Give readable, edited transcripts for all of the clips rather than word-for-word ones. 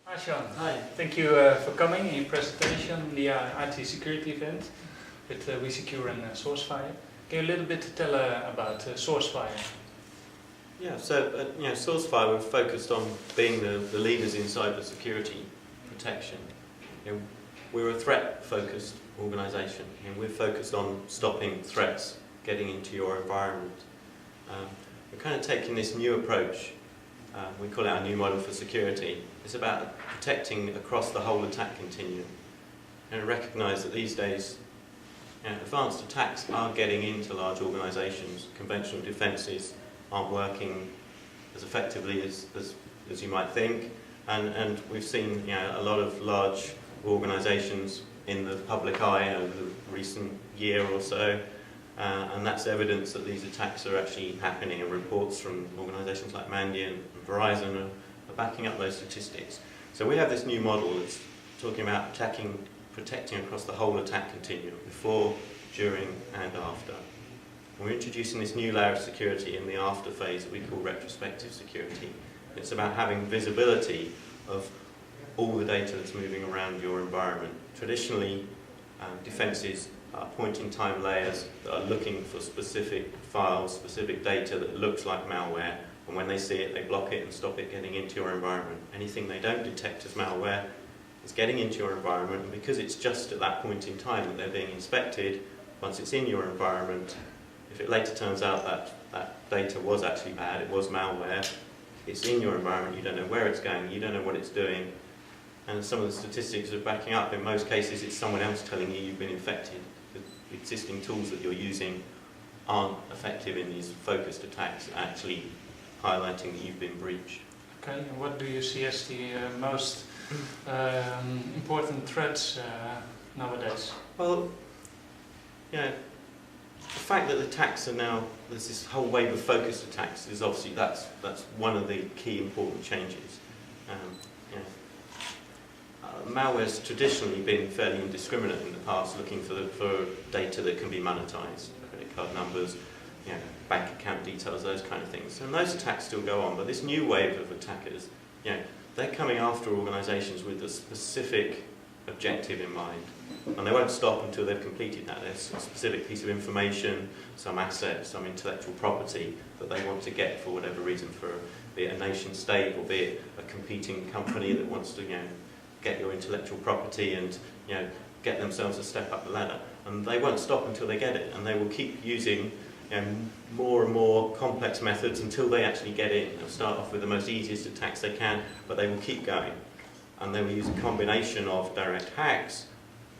Hi Sean. Hi. Thank you for coming in your presentation, the IT security event with WeSecure and SourceFire. Can you a little bit tell about SourceFire? Yeah, so SourceFire, we're focused on being the leaders in cyber security protection. We're a threat-focused organisation, and we're focused on stopping threats getting into your environment. We're kind of taking this new approach. We call it our new model for security. It's about protecting across the whole attack continuum, and recognise that these days advanced attacks are getting into large organisations. Conventional defences aren't working as effectively as you might think, and we've seen a lot of large organisations in the public eye over the recent year or so, and that's evidence that these attacks are actually happening, and reports from organisations like Mandiant and Verizon are backing up those statistics. So we have this new model that's talking about protecting across the whole attack continuum, before, during and after. And we're introducing this new layer of security in the after phase that we call retrospective security. It's about having visibility of all the data that's moving around your environment. Traditionally, defences are point-in-time layers that are looking for specific files, specific data that looks like malware, and when they see it, they block it and stop it getting into your environment. Anything they don't detect as malware is getting into your environment, and because it's just at that point in time that they're being inspected, once it's in your environment, if it later turns out that that data was actually bad, it was malware, it's in your environment, you don't know where it's going, you don't know what it's doing, and some of the statistics are backing up. In most cases, it's someone else telling you you've been infected. The existing tools that you're using aren't effective in these focused attacks, actually highlighting that you've been breached. Okay, and what do you see as the most important threats nowadays? Well, the fact that attacks are now, there's this whole wave of focused attacks, is obviously that's one of the key important changes. Malware's traditionally been fairly indiscriminate in the past, looking for data that can be monetized, credit card numbers, bank account details, those kind of things. And those attacks still go on, but this new wave of attackers, they're coming after organisations with a specific objective in mind, and they won't stop until they've completed that. There's a specific piece of information, some asset, some intellectual property that they want to get for whatever reason, be it a nation state or be it a competing company that wants to get your intellectual property and get themselves a step up the ladder. And they won't stop until they get it, and they will keep using more and more complex methods until they actually get in. They'll start off with the most easiest attacks they can, but they will keep going. And they will use a combination of direct hacks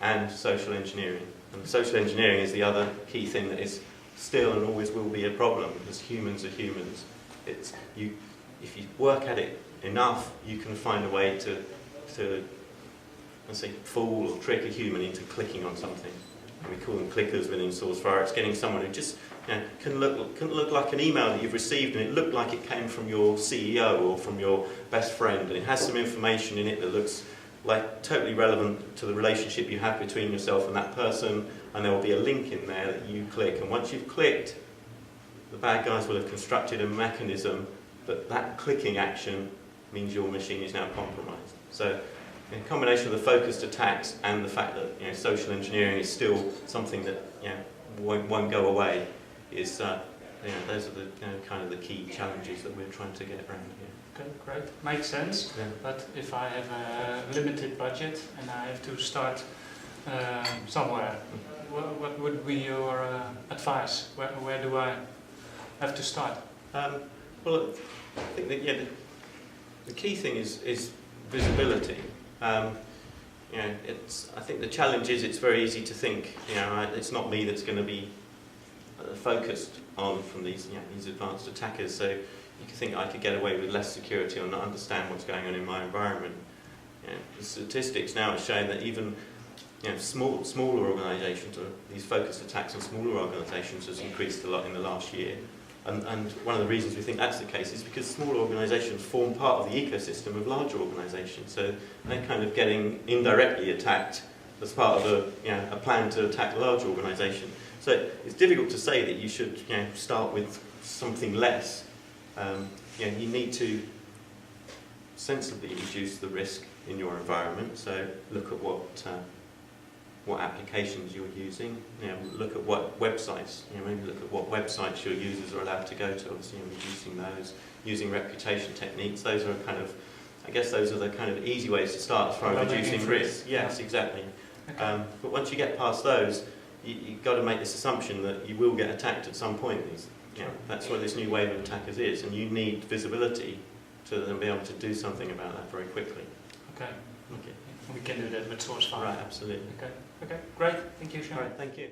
and social engineering. And social engineering is the other key thing that is still and always will be a problem, because humans are humans. If you work at it enough, you can find a way to let's say, fool or trick a human into clicking on something. And we call them clickers within SourceFire. It's getting someone who just can look like an email that you've received, and it looked like it came from your CEO or from your best friend, and it has some information in it that looks like totally relevant to the relationship you have between yourself and that person, and there will be a link in there that you click, and once you've clicked, the bad guys will have constructed a mechanism that clicking action means your machine is now compromised. So in combination of the focused attacks and the fact that social engineering is still something that won't go away, is those are the kind of the key challenges that we're trying to get around here. Okay, great. Makes sense. Yeah. But if I have a limited budget and I have to start somewhere, what would be your advice? Where do I have to start? Well, I think that the key thing is visibility. I think the challenge is it's very easy to think, it's not me that's going to be focused on from these advanced attackers. So you could think I could get away with less security or not understand what's going on in my environment. The statistics now are showing that even smaller organisations, or these focused attacks on smaller organisations, has increased a lot in the last year. And one of the reasons we think that's the case is because smaller organisations form part of the ecosystem of larger organisations, so they're kind of getting indirectly attacked as part of a plan to attack a larger organisation. So it's difficult to say that you should start with something less. You need to sensibly reduce the risk in your environment. So look at what applications you're using. Look at what websites. Maybe look at what websites your users are allowed to go to. Obviously, reducing those, using reputation techniques. Those are I guess those are the kind of easy ways to start as far as reducing risk. Yes, exactly. Okay. But once you get past those, you've got to make this assumption that you will get attacked at some point. That's what this new wave of attackers is, and you need visibility to then be able to do something about that very quickly. Okay. We can do that with SourceFire. Right, absolutely. Okay, great. Thank you, Sean. All right, thank you.